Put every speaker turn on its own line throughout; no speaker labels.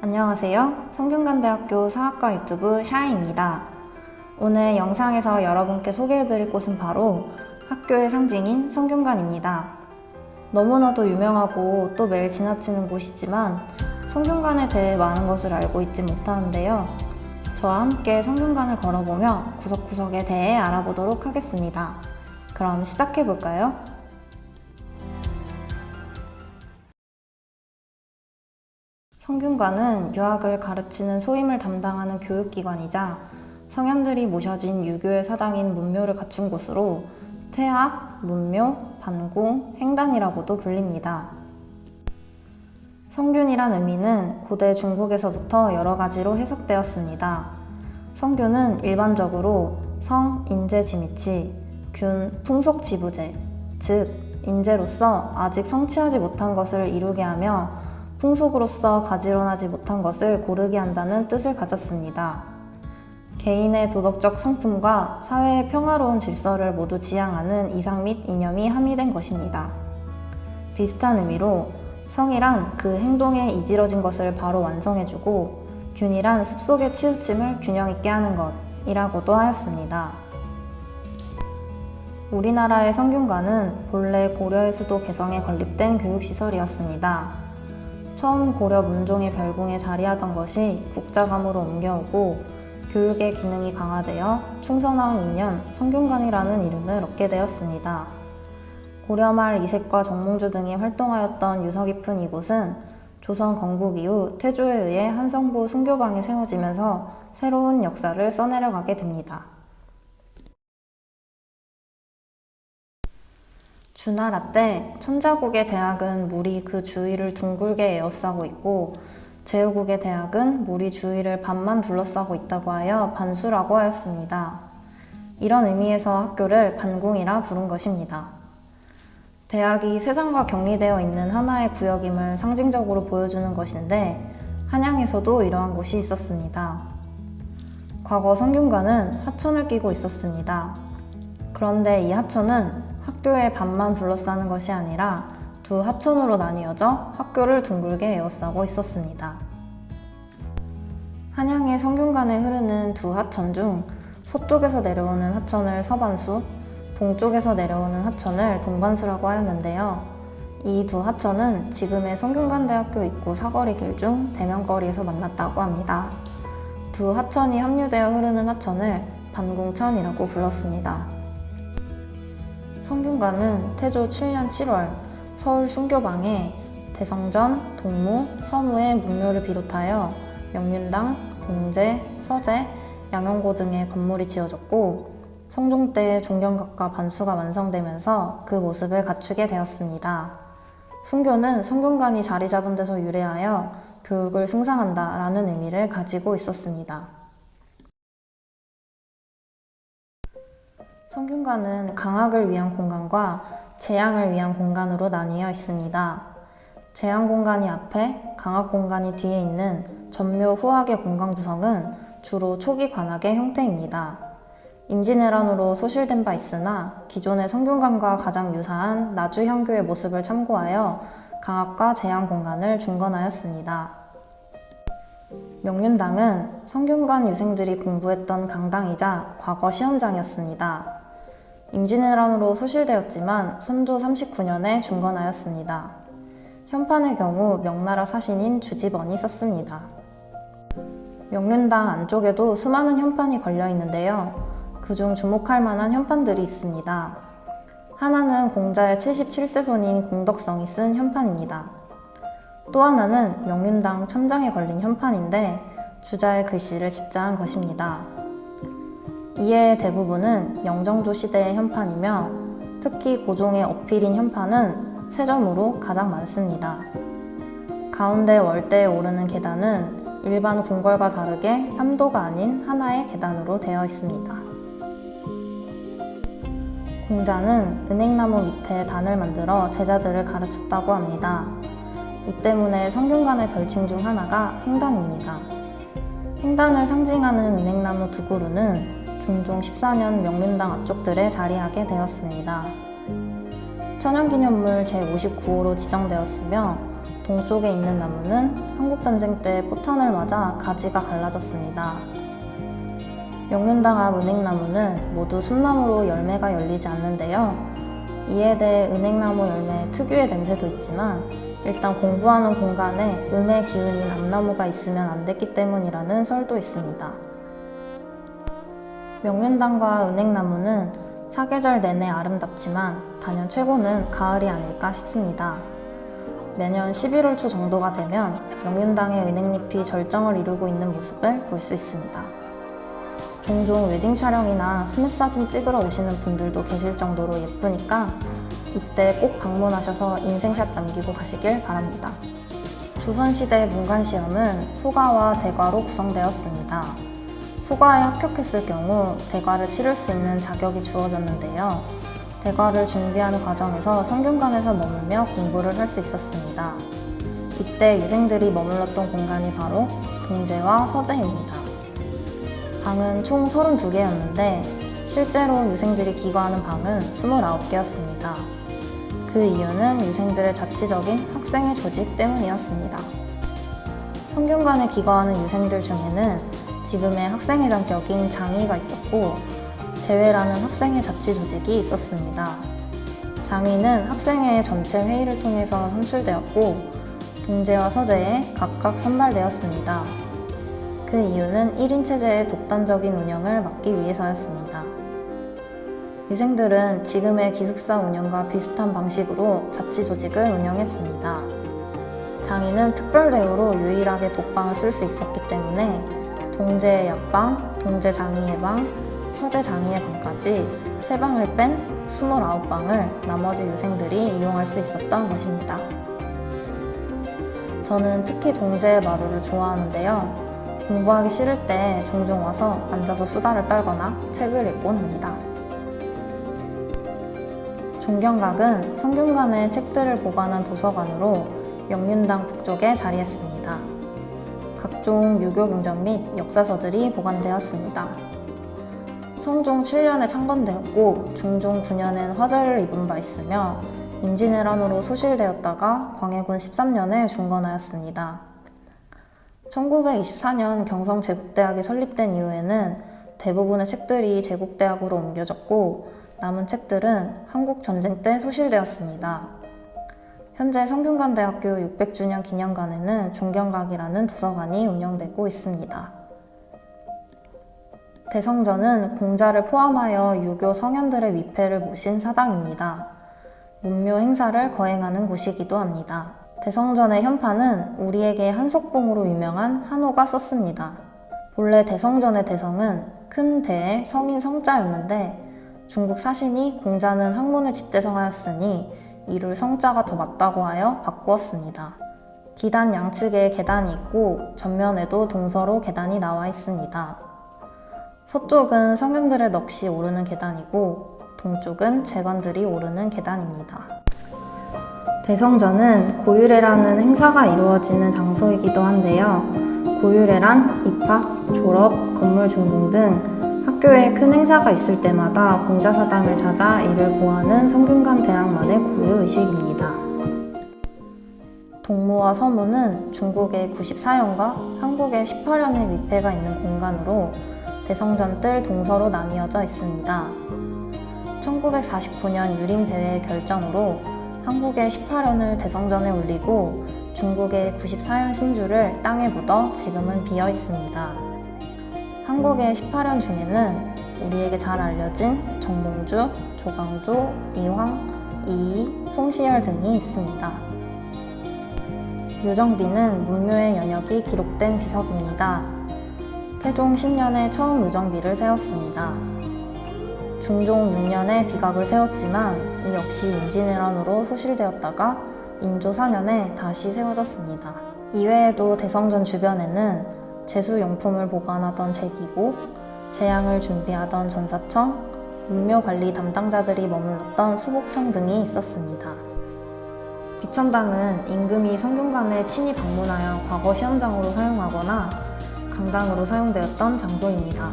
안녕하세요. 성균관대학교 사학과 유튜브 샤이입니다. 오늘 영상에서 여러분께 소개해드릴 곳은 바로 학교의 상징인 성균관입니다. 너무나도 유명하고 또 매일 지나치는 곳이지만 성균관에 대해 많은 것을 알고 있지 못하는데요. 저와 함께 성균관을 걸어보며 구석구석에 대해 알아보도록 하겠습니다. 그럼 시작해볼까요? 성균관은 유학을 가르치는 소임을 담당하는 교육기관이자 성현들이 모셔진 유교의 사당인 문묘를 갖춘 곳으로 태학, 문묘, 반궁, 횡단이라고도 불립니다. 성균이란 의미는 고대 중국에서부터 여러 가지로 해석되었습니다. 성균은 일반적으로 성, 인재, 지미치, 균, 풍속, 지부제, 즉 인재로서 아직 성취하지 못한 것을 이루게 하며 풍속으로서 가지런하지 못한 것을 고르게 한다는 뜻을 가졌습니다. 개인의 도덕적 성품과 사회의 평화로운 질서를 모두 지향하는 이상 및 이념이 함의된 것입니다. 비슷한 의미로 성이란 그 행동에 이지러진 것을 바로 완성해주고 균이란 습속의 치우침을 균형 있게 하는 것이라고도 하였습니다. 우리나라의 성균관은 본래 고려의 수도 개성에 건립된 교육시설이었습니다. 처음 고려 문종의 별궁에 자리하던 것이 국자감으로 옮겨오고 교육의 기능이 강화되어 충성왕 2년 성균관이라는 이름을 얻게 되었습니다. 고려 말 이색과 정몽주 등이 활동하였던 유서 깊은 이곳은 조선 건국 이후 태조에 의해 한성부 순교방이 세워지면서 새로운 역사를 써내려가게 됩니다. 주나라 때 천자국의 대학은 물이 그 주위를 둥글게 에워싸고 있고 제후국의 대학은 물이 주위를 반만 둘러싸고 있다고 하여 반수라고 하였습니다. 이런 의미에서 학교를 반궁이라 부른 것입니다. 대학이 세상과 격리되어 있는 하나의 구역임을 상징적으로 보여주는 것인데 한양에서도 이러한 곳이 있었습니다. 과거 성균관은 하천을 끼고 있었습니다. 그런데 이 하천은 학교의 반만 둘러싸는 것이 아니라 두 하천으로 나뉘어져 학교를 둥글게 에워싸고 있었습니다. 한양의 성균관에 흐르는 두 하천 중 서쪽에서 내려오는 하천을 서반수, 동쪽에서 내려오는 하천을 동반수라고 하였는데요. 이 두 하천은 지금의 성균관대학교 입구 사거리 길 중 대면거리에서 만났다고 합니다. 두 하천이 합류되어 흐르는 하천을 반궁천이라고 불렀습니다. 성균관은 태조 7년 7월 서울 순교방에 대성전, 동무, 서무의 문묘를 비롯하여 명륜당, 동제, 서제, 양영고 등의 건물이 지어졌고 성종 때 종경각과 반수가 완성되면서 그 모습을 갖추게 되었습니다. 순교는 성균관이 자리 잡은 데서 유래하여 교육을 숭상한다 라는 의미를 가지고 있었습니다. 성균관은 강학을 위한 공간과 재양을 위한 공간으로 나뉘어 있습니다. 재양 공간이 앞에, 강학 공간이 뒤에 있는 전묘 후학의 공간 구성은 주로 초기 관악의 형태입니다. 임진왜란으로 소실된 바 있으나 기존의 성균관과 가장 유사한 나주현교의 모습을 참고하여 강학과 재양 공간을 중건하였습니다. 명륜당은 성균관 유생들이 공부했던 강당이자 과거 시험장이었습니다. 임진왜란으로 소실되었지만 선조 39년에 중건하였습니다. 현판의 경우 명나라 사신인 주지번이 썼습니다. 명륜당 안쪽에도 수많은 현판이 걸려 있는데요. 그중 주목할 만한 현판들이 있습니다. 하나는 공자의 77세 손인 공덕성이 쓴 현판입니다. 또 하나는 명륜당 천장에 걸린 현판인데 주자의 글씨를 집자한 것입니다. 이에 대부분은 영정조 시대의 현판이며 특히 고종의 어필인 현판은 세점으로 가장 많습니다. 가운데 월대에 오르는 계단은 일반 궁궐과 다르게 3도가 아닌 하나의 계단으로 되어 있습니다. 공자는 은행나무 밑에 단을 만들어 제자들을 가르쳤다고 합니다. 이 때문에 성균관의 별칭 중 하나가 횡단입니다. 횡단을 상징하는 은행나무 두 그루는 중종 14년 명륜당 앞쪽들에 자리하게 되었습니다. 천연기념물 제59호로 지정되었으며 동쪽에 있는 나무는 한국전쟁 때 포탄을 맞아 가지가 갈라졌습니다. 명륜당 앞 은행나무는 모두 순나무로 열매가 열리지 않는데요. 이에 대해 은행나무 열매 특유의 냄새도 있지만 일단 공부하는 공간에 음의 기운인 암나무가 있으면 안 됐기 때문이라는 설도 있습니다. 명륜당과 은행나무는 사계절 내내 아름답지만 단연 최고는 가을이 아닐까 싶습니다. 매년 11월 초 정도가 되면 명륜당의 은행잎이 절정을 이루고 있는 모습을 볼 수 있습니다. 종종 웨딩 촬영이나 스냅사진 찍으러 오시는 분들도 계실 정도로 예쁘니까 이때 꼭 방문하셔서 인생샷 남기고 가시길 바랍니다. 조선시대 문관시험은 소가와 대과로 구성되었습니다. 소가에 합격했을 경우 대과를 치를 수 있는 자격이 주어졌는데요. 대과를 준비하는 과정에서 성균관에서 머물며 공부를 할 수 있었습니다. 이때 유생들이 머물렀던 공간이 바로 동제와 서제입니다. 방은 총 32개였는데 실제로 유생들이 기거하는 방은 29개였습니다. 그 이유는 유생들의 자치적인 학생회 조직 때문이었습니다. 성균관에 기거하는 유생들 중에는 지금의 학생회장 격인 장의가 있었고 제회라는 학생회 자치 조직이 있었습니다. 장의는 학생회의 전체 회의를 통해서 선출되었고 동제와 서제에 각각 선발되었습니다. 그 이유는 1인 체제의 독단적인 운영을 막기 위해서였습니다. 유생들은 지금의 기숙사 운영과 비슷한 방식으로 자치 조직을 운영했습니다. 장의는 특별 대우로 유일하게 독방을 쓸 수 있었기 때문에 동제의 약방, 동제 장의의 방, 서제 장의의 방까지 3방을 뺀 29방을 나머지 유생들이 이용할 수 있었던 것입니다. 저는 특히 동제의 마루를 좋아하는데요. 공부하기 싫을 때 종종 와서 앉아서 수다를 떨거나 책을 읽곤 합니다. 종경각은 성균관의 책들을 보관한 도서관으로 명륜당 북쪽에 자리했습니다. 각종 유교 경전 및 역사서들이 보관되었습니다. 성종 7년에 창건되었고 중종 9년엔 화재를 입은 바 있으며 임진왜란으로 소실되었다가 광해군 13년에 중건하였습니다. 1924년 경성제국대학이 설립된 이후에는 대부분의 책들이 제국대학으로 옮겨졌고 남은 책들은 한국전쟁 때 소실되었습니다. 현재 성균관대학교 600주년 기념관에는 종경각이라는 도서관이 운영되고 있습니다. 대성전은 공자를 포함하여 유교 성현들의 위패를 모신 사당입니다. 문묘 행사를 거행하는 곳이기도 합니다. 대성전의 현판은 우리에게 한석봉으로 유명한 한호가 썼습니다. 본래 대성전의 대성은 큰 대의 성인 성자였는데 중국 사신이 공자는 학문을 집대성하였으니 이를 성자가 더 맞다고 하여 바꾸었습니다. 기단 양측에 계단이 있고 전면에도 동서로 계단이 나와 있습니다. 서쪽은 성현들의 넋이 오르는 계단이고 동쪽은 재관들이 오르는 계단입니다. 대성전은 고유례라는 행사가 이루어지는 장소이기도 한데요. 고유례란 입학, 졸업, 건물 준공 등 학교에 큰 행사가 있을 때마다 공자사당을 찾아 이를 보하는 성균관 대학만의 고유의식입니다. 동무와 서무는 중국의 94년과 한국의 18년의 위패가 있는 공간으로 대성전 뜰 동서로 나뉘어져 있습니다. 1949년 유림대회의 결정으로 한국의 18연을 대성전에 올리고 중국의 94연 신주를 땅에 묻어 지금은 비어 있습니다. 한국의 18연 중에는 우리에게 잘 알려진 정몽주, 조광조, 이황, 이이, 송시열 등이 있습니다. 요정비는 문묘의 연역이 기록된 비석입니다. 태종 10년에 처음 요정비를 세웠습니다. 중종 6년에 비각을 세웠지만 이 역시 임진왜란으로 소실되었다가 인조 4년에 다시 세워졌습니다. 이외에도 대성전 주변에는 제수용품을 보관하던 제기고, 제양을 준비하던 전사청, 문묘관리 담당자들이 머물렀던 수복청 등이 있었습니다. 비천당은 임금이 성균관에 친히 방문하여 과거 시험장으로 사용하거나 강당으로 사용되었던 장소입니다.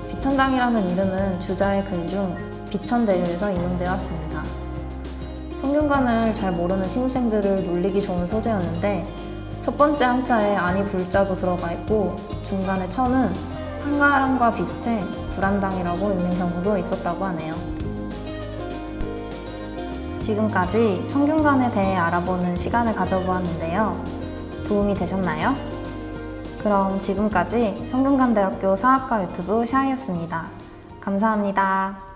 비천당이라는 이름은 주자의 글 중 비천대유에서 인용되었습니다. 성균관을 잘 모르는 신입생들을 놀리기 좋은 소재였는데 첫 번째 한자에 아니 불자도 들어가 있고 중간에 처는 한가람과 비슷해 불안당이라고 읽는 경우도 있었다고 하네요. 지금까지 성균관에 대해 알아보는 시간을 가져보았는데요. 도움이 되셨나요? 그럼 지금까지 성균관대학교 사학과 유튜브 샤이였습니다. 감사합니다.